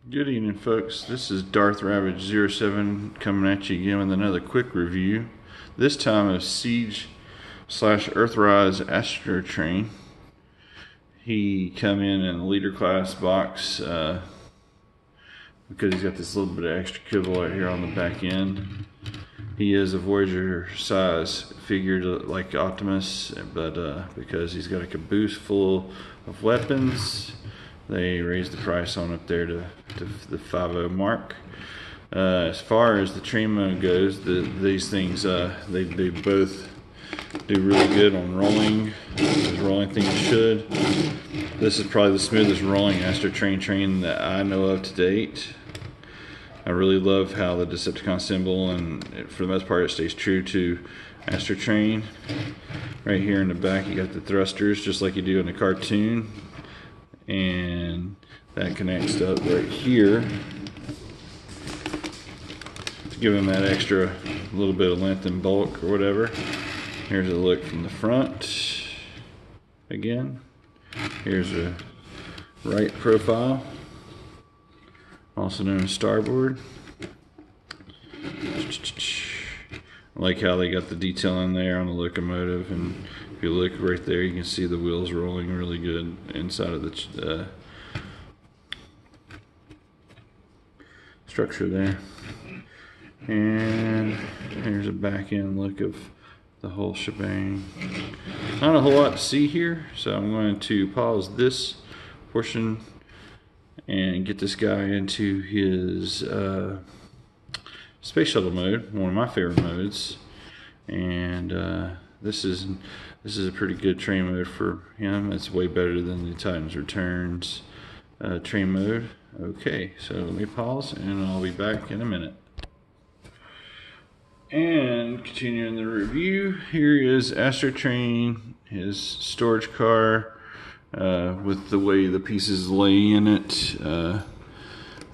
Good evening, folks. This is Darth Ravage 07 coming at you again with another quick review. This time of Siege / Earthrise Astrotrain. He come in a leader class box because he's got this little bit of extra kibble right here on the back end. He is a Voyager size figure like Optimus, but because he's got a caboose full of weapons, they raised the price on up there to the 50 mark. As far as the train mode goes, these things they both do really good on rolling, as rolling things should. This is probably the smoothest rolling Astrotrain train that I know of to date. I really love how the Decepticon symbol, and for the most part it stays true to Astrotrain. Right here in the back you got the thrusters just like you do in the cartoon, and that connects up right here to give them that extra little bit of length and bulk or whatever. Here's a look from the front again. Here's a right profile, also known as starboard. I like how they got the detail in there on the locomotive, and if you look right there you can see the wheels rolling really good inside of the structure there. And here's a back end look of the whole shebang. Not a whole lot to see here, so I'm going to pause this portion and get this guy into his space shuttle mode, one of my favorite modes. And this is a pretty good train mode for him. It's way better than the Titan's Returns train mode. Okay, so let me pause and I'll be back in a minute. And continuing the review, here is Astrotrain, his storage car, with the way the pieces lay in it. I'm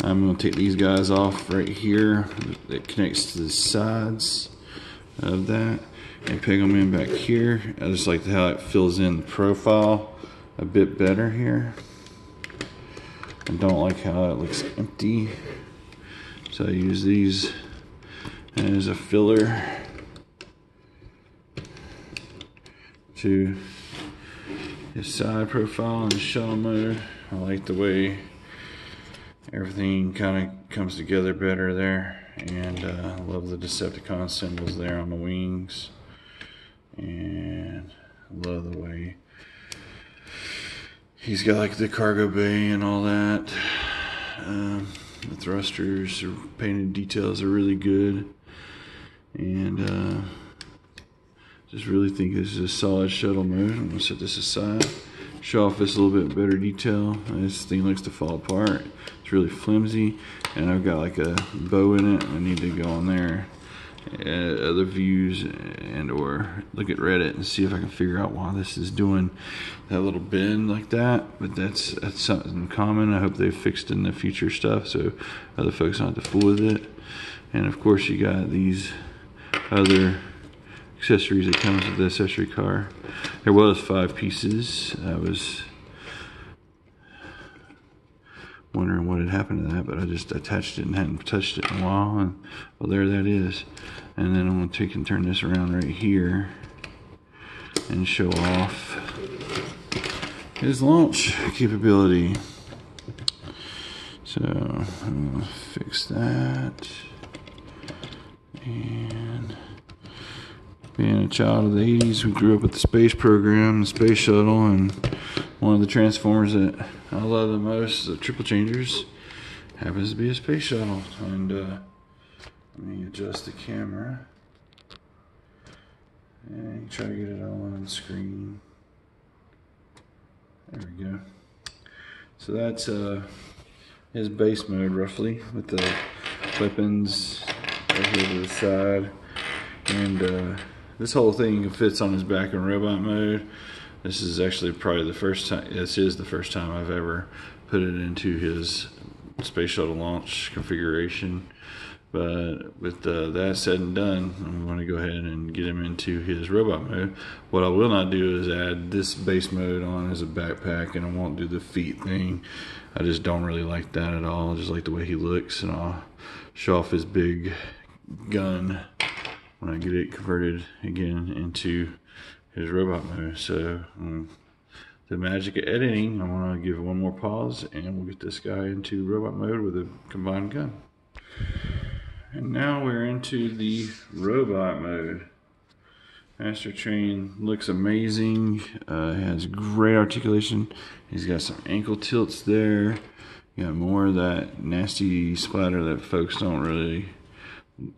going to take these guys off right here. It connects to the sides of that and peg them in back here. I just like how it fills in the profile a bit better here. I don't like how it looks empty, so I use these as a filler to his side profile and shuttle mode. I like the way everything kind of comes together better there, and I love the Decepticon symbols there on the wings, and I love the way he's got like the cargo bay and all that. The thrusters or painted details are really good, and just really think this is a solid shuttle mode. I'm going to set this aside, show off this a little bit better detail. This thing likes to fall apart. It's really flimsy, and I've got like a bow in it. I need to go on there, other views, and or look at Reddit and see if I can figure out why this is doing that little bend like that. But that's something common. I hope they've fixed in the future stuff so other folks don't have to fool with it. And of course you got these other accessories that comes with the accessory car. There was 5 pieces. I was wondering what had happened to that, but I just attached it and hadn't touched it in a while, and well, there that is. And then I'm going to take and turn this around right here and show off his launch capability. So I'm going to fix that. And being a child of the 80s, we grew up with the space program, the space shuttle, and one of the transformers that I love the most, the triple changers, happens to be a space shuttle. And let me adjust the camera and try to get it all on the screen. There we go. So that's his base mode roughly, with the weapons right here to the side, and this whole thing fits on his back in robot mode. This is actually probably the first time, this is the first time I've ever put it into his space shuttle launch configuration. But with that said and done, I'm going to go ahead and get him into his robot mode. What I will not do is add this base mode on as a backpack, and I won't do the feet thing. I just don't really like that at all. I just like the way he looks, and I'll show off his big gun when I get it converted again into his robot mode. So the magic of editing, I want to give one more pause, and we'll get this guy into robot mode with a combined gun. And now we're into the robot mode. Astrotrain looks amazing. Has great articulation. He's got some ankle tilts there. Got more of that nasty splatter that folks don't really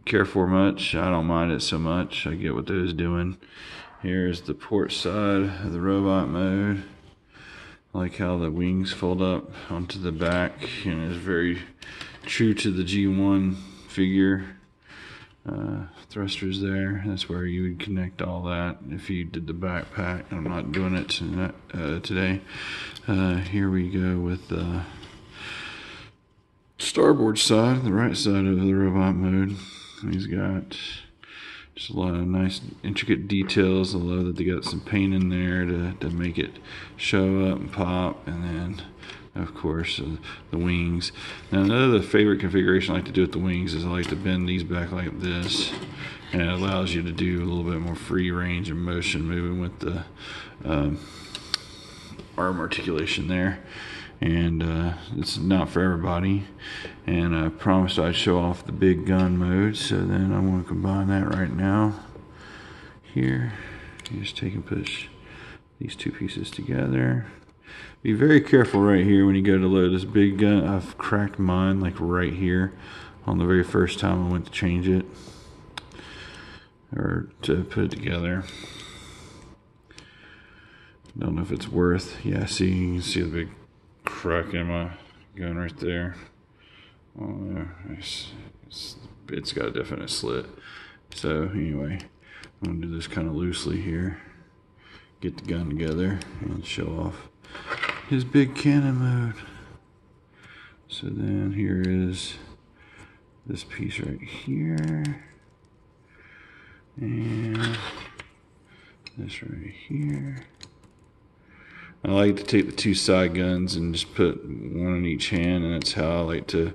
care for much. I don't mind it so much. I get what those doing. Here's the port side of the robot mode. I like how the wings fold up onto the back, and it's very true to the G1 figure. Thrusters there, that's where you would connect all that if you did the backpack. I'm not doing it today. Here we go with the starboard side, the right side of the robot mode. He's got just a lot of nice intricate details. I love that they got some paint in there to make it show up and pop. And then of course the wings. Now another favorite configuration I like to do with the wings is I like to bend these back like this, and it allows you to do a little bit more free range of motion moving with the arm articulation there. And it's not for everybody, and I promised I'd show off the big gun mode, so then I want to combine that right now. Here, you just take and push these two pieces together. Be very careful right here when you go to load this big gun. I've cracked mine like right here on the very first time I went to change it or to put it together. Don't know if it's worth. Yeah, see, you can see the big crack in my gun right there. Oh, it's got a definite slit. So anyway, I'm gonna do this kind of loosely here. Get the gun together and show off his big cannon mode. So then here is this piece right here, and this right here. I like to take the two side guns and just put one in each hand, and that's how I like to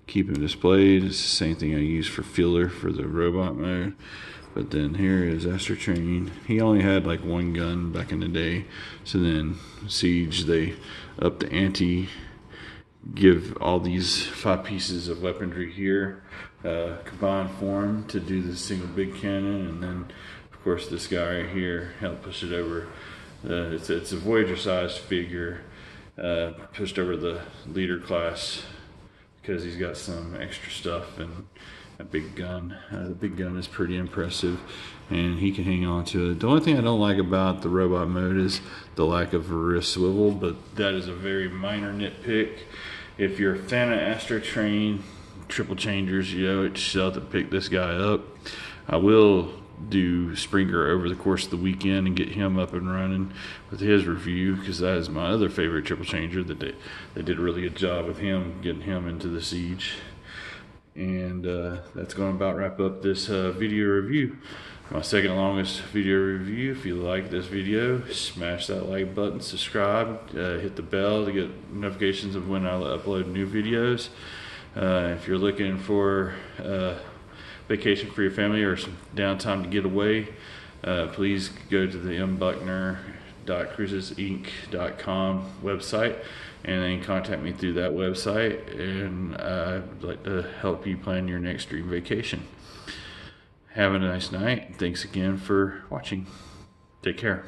keep them displayed. It's the same thing I use for filler for the robot mode. But then here is Astrotrain. He only had like one gun back in the day, so then Siege, they upped the ante, give all these 5 pieces of weaponry here combined form to do the single big cannon, and then of course this guy right here helped push it over. It's a Voyager sized figure, pushed over the leader class because he's got some extra stuff and a big gun. The big gun is pretty impressive, and he can hang on to it. The only thing I don't like about the robot mode is the lack of wrist swivel, but that is a very minor nitpick. If you're a fan of Astrotrain triple changers, you know it's still to pick this guy up. I will do Springer over the course of the weekend and get him up and running with his review, because that is my other favorite triple changer. That they did a really good job with him, getting him into the Siege. And that's going to about wrap up this video review, my second longest video review. If you like this video, smash that like button, subscribe, hit the bell to get notifications of when I upload new videos. If you're looking for vacation for your family or some downtime to get away, please go to the mbuckner.cruisesinc.com website and then contact me through that website, and I'd like to help you plan your next dream vacation. Have a nice night. Thanks again for watching. Take care.